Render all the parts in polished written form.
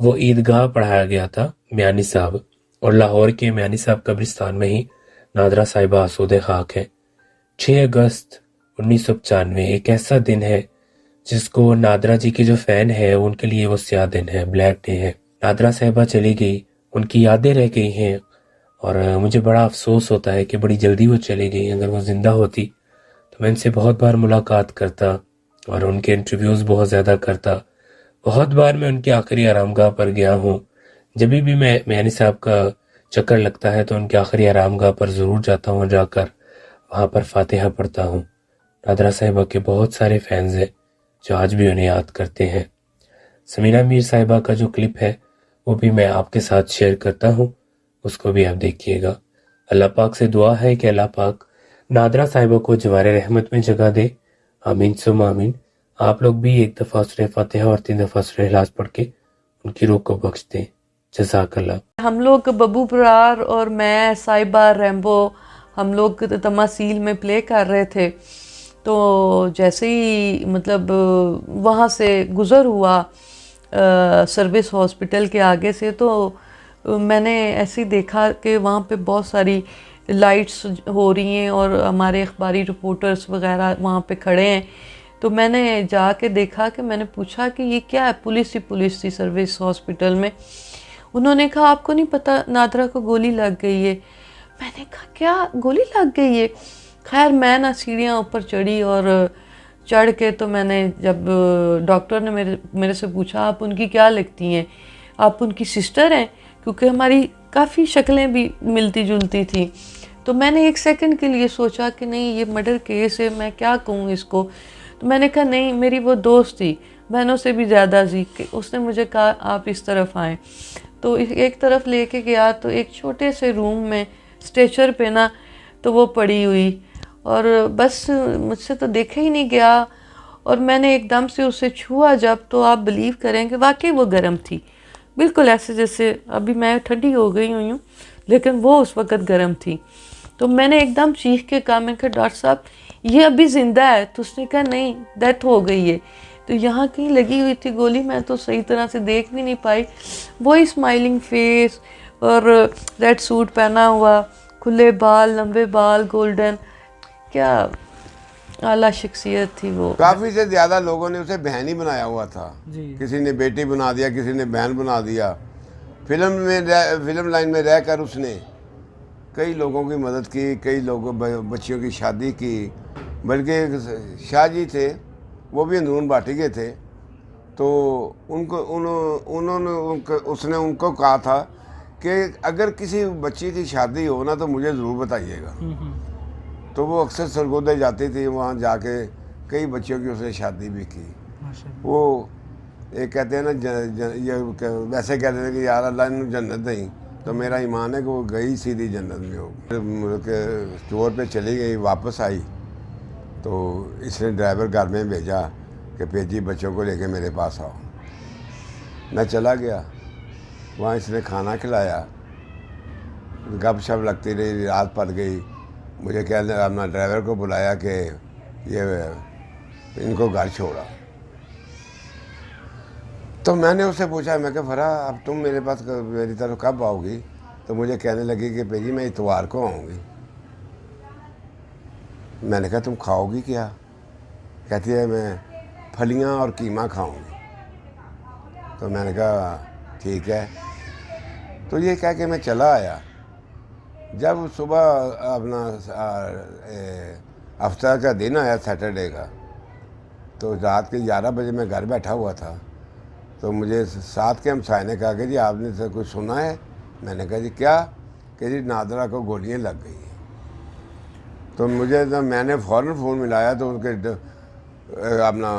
وہ عیدگاہ پڑھایا گیا تھا میانی صاحب، اور لاہور کے میانی صاحب قبرستان میں ہی نادرہ صاحبہ آسودہ خاک ہے۔ 6 اگست 1995 ایک ایسا دن ہے جس کو نادرہ جی کے جو فین ہے ان کے لیے وہ سیاہ دن ہے، بلیک ڈے ہے۔ نادرہ صاحبہ چلی گئی، ان کی یادیں رہ گئی ہیں، اور مجھے بڑا افسوس ہوتا ہے کہ بڑی جلدی وہ چلی گئی۔ اگر وہ زندہ ہوتی تو میں ان سے بہت بار ملاقات کرتا اور ان کے انٹرویوز بہت زیادہ کرتا۔ بہت بار میں ان کی آخری آرام گاہ پر گیا ہوں۔ جب بھی میں میانی صاحب کا چکر لگتا ہے تو ان کے آخری آرام گاہ پر ضرور جاتا ہوں، جا کر وہاں پر فاتحہ پڑھتا ہوں۔ نادرہ صاحبہ کے بہت سارے فینز ہیں جو آج بھی انہیں یاد کرتے ہیں۔ سمینہ میر صاحبہ کا جو کلپ ہے وہ بھی میں آپ کے ساتھ شیئر کرتا ہوں، اس کو بھی آپ دیکھیے گا۔ اللہ پاک سے دعا ہے کہ اللہ پاک نادرہ صاحبہ کو جوار رحمت میں جگہ دے، آمین ثم آمین۔ آپ لوگ بھی ایک دفعہ سورہ فاتحہ اور 3 دفعہ سورہ اخلاص پڑھ کے ان کی روح کو بخش دیں۔ جزاک اللہ۔ ہم لوگ ببو برار اور میں، صاحبہ، ریمبو، ہم لوگ تماثیل میں پلے کر رہے تھے، تو جیسے ہی مطلب وہاں سے گزر ہوا سروس ہاسپٹل کے آگے سے، تو میں نے ایسے دیکھا کہ وہاں پہ بہت ساری لائٹس ہو رہی ہیں اور ہمارے اخباری رپورٹرز وغیرہ وہاں پہ کھڑے ہیں۔ تو میں نے جا کے دیکھا کہ میں نے پوچھا کہ یہ کیا ہے، پولیس تھی سروس ہاسپٹل میں۔ انہوں نے کہا آپ کو نہیں پتہ نادرہ کو گولی لگ گئی ہے۔ میں نے کہا کیا گولی لگ گئی ہے؟ خیر میں نہ سیڑھیاں اوپر چڑھی، اور چڑھ کے تو میں نے جب ڈاکٹر نے میرے سے پوچھا آپ ان کی کیا لگتی ہیں، آپ ان کی سسٹر ہیں، کیونکہ ہماری کافی شکلیں بھی ملتی جلتی تھیں۔ تو میں نے 1 سیکنڈ کے لیے سوچا کہ نہیں یہ مرڈر کیس ہے، میں کیا کہوں اس کو۔ تو میں نے کہا نہیں، میری وہ دوست تھی، بہنوں سے بھی زیادہ تھی، کہ اس نے مجھے کہا آپ اس طرف آئیں۔ تو ایک طرف لے کے گیا تو ایک چھوٹے سے روم میں اسٹریچر پہ نا تو وہ پڑی ہوئی، اور بس مجھ سے تو دیکھا ہی نہیں گیا، اور میں نے ایک دم سے اسے چھوا جب، تو آپ بلیو کریں کہ واقعی وہ گرم تھی، بالکل ایسے جیسے ابھی میں ٹھنڈی ہو گئی ہوئی ہوں، لیکن وہ اس وقت گرم تھی۔ تو میں نے ایک دم چیخ کے کہا، میں نے کہا ڈاکٹر صاحب یہ ابھی زندہ ہے؟ تو اس نے کہا نہیں، ڈیتھ ہو گئی ہے۔ تو یہاں کہیں لگی ہوئی تھی گولی، میں تو صحیح طرح سے دیکھ بھی نہیں پائی۔ وہی اسمائلنگ فیس اور ریڈ سوٹ پہنا ہوا، کھلے بال، لمبے بال، گولڈن، کیا اعلیٰ شخصیت تھی وہ۔ کافی سے زیادہ لوگوں نے اسے بہن ہی بنایا ہوا تھا، کسی نے بیٹی بنا دیا، کسی نے بہن بنا دیا۔ فلم لائن میں رہ کر اس نے کئی لوگوں کی مدد کی، کئی لوگوں بچیوں کی شادی کی، بلکہ شاہ جی تھے وہ بھی اندرون باٹی کے تھے، تو اس نے ان کو کہا تھا کہ اگر کسی بچی کی شادی ہو نا تو مجھے ضرور بتائیے گا۔ تو وہ اکثر سرگودے جاتی تھی، وہاں جا کے کئی بچیوں کی اس نے شادی بھی کی۔ وہ ایک کہتے ہیں نا یہ ویسے کہتے ہیں کہ یار اللہ نے جنت دیں، تو میرا ایمان ہے کہ وہ گئی سیدھی جنت میں ہوگی۔ اسٹور پہ چلی گئی، واپس آئی تو اس نے ڈرائیور گھر میں بھیجا کہ پیجی بچوں کو لے کے میرے پاس آؤ۔ میں چلا گیا، وہاں اس نے کھانا کھلایا، گپ شپ لگتی رہی، رات پڑ گئی۔ مجھے کہنے اپنا ڈرائیور کو بلایا کہ یہ ان کو گھر چھوڑا۔ تو میں نے اس سے پوچھا، میں کہ فرح اب تم میرے پاس میری طرف کب آؤ گی؟ تو مجھے کہنے لگی کہ پیجی میں اتوار کو آؤں گی۔ میں نے کہا تم کھاؤ گی کیا؟ کہتی ہے میں پھلیاں اور قیمہ کھاؤں گی۔ تو میں نے کہا ٹھیک ہے۔ تو یہ کہہ کے میں چلا آیا۔ جب صبح اپنا ہفتہ کا دن آیا سیٹرڈے کا، تو رات کے 11 بجے میں گھر بیٹھا ہوا تھا، تو مجھے ساتھ کے ہمسائے نے کہا کہ جی آپ نے سے کچھ سنا ہے؟ میں نے کہا جی کیا؟ کہ جی نادرہ کو گولیاں لگ گئی ہیں۔ تو مجھے میں نے فوراً فون ملایا تو ان کے اپنا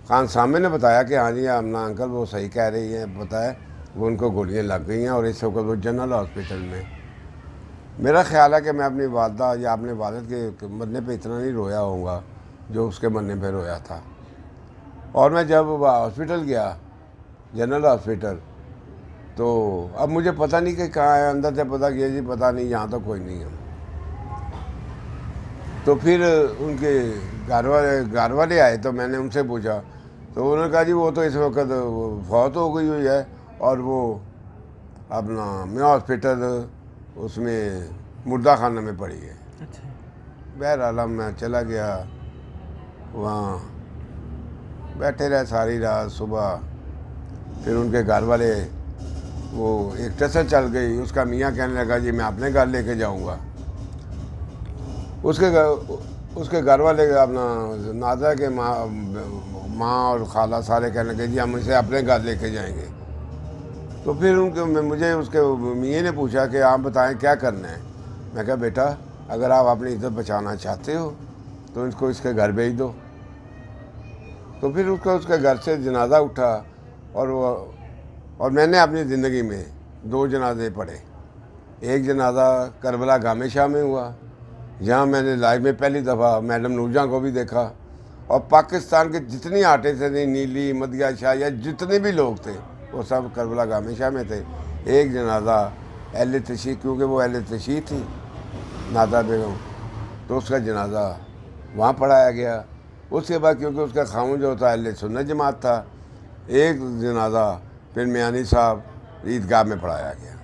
خان سامنے نے بتایا کہ ہاں جی اپنا انکل وہ صحیح کہہ رہی ہیں، پتہ ہے وہ ان کو گولیاں لگ گئی ہیں اور اس وقت وہ جنرل ہاسپٹل میں۔ میرا خیال ہے کہ میں اپنی والدہ یا اپنے والد کے مرنے پہ اتنا نہیں رویا ہوں گا جو اس کے مرنے پہ رویا تھا۔ اور میں جب ہاسپٹل گیا، جنرل ہاسپٹل، تو اب مجھے پتہ نہیں کہ کہاں ہے، اندر سے پتہ کیا جی پتہ نہیں یہاں تو کوئی نہیں ہے۔ تو پھر ان کے گھر والے آئے تو میں نے ان سے پوچھا تو انہوں نے کہا جی وہ تو اس وقت فوت ہو گئی ہوئی ہے اور وہ اپنا میں ہاسپٹل اس میں مردہ خانہ میں پڑی ہے. اچھا. بہرحال میں چلا گیا وہاں، بیٹھے رہے ساری رات. صبح پھر ان کے گھر والے وہ ایک ٹسر چل گئی، اس کا میاں کہنے لگا جی میں اپنے گھر لے کے جاؤں گا. اس کے گھر والے اپنا نادرا کے ماں اور خالہ سارے کہنے لگے جی ہم اسے اپنے گھر لے کے جائیں گے. تو پھر مجھے اس کے میاں نے پوچھا کہ آپ بتائیں کیا کرنا ہے. میں کہا بیٹا اگر آپ اپنی عزت بچانا چاہتے ہو تو اس کو اس کے گھر بھیج دو. تو پھر اس کے گھر سے جنازہ اٹھا اور میں نے اپنی زندگی میں 2 جنازے پڑھے. ایک جنازہ کربلا گامے شاہ میں ہوا، جہاں میں نے لائف میں پہلی دفعہ میڈم نورجہاں کو بھی دیکھا، اور پاکستان کے جتنی آرٹسٹ تھے، نیلی، مدیہ شاہ یا جتنے بھی لوگ تھے وہ سب کربلا گامے شاہ میں تھے. ایک جنازہ اہل تشیع، کیونکہ وہ اہل تشیع تھی نادرا بیگم، تو اس کا جنازہ وہاں پڑھایا گیا. اس کے بعد کیونکہ اس کا خاوند جو تھا اہل سنت جماعت تھا، ایک جنازہ پھر میانی صاحب عیدگاہ میں پڑھایا گیا.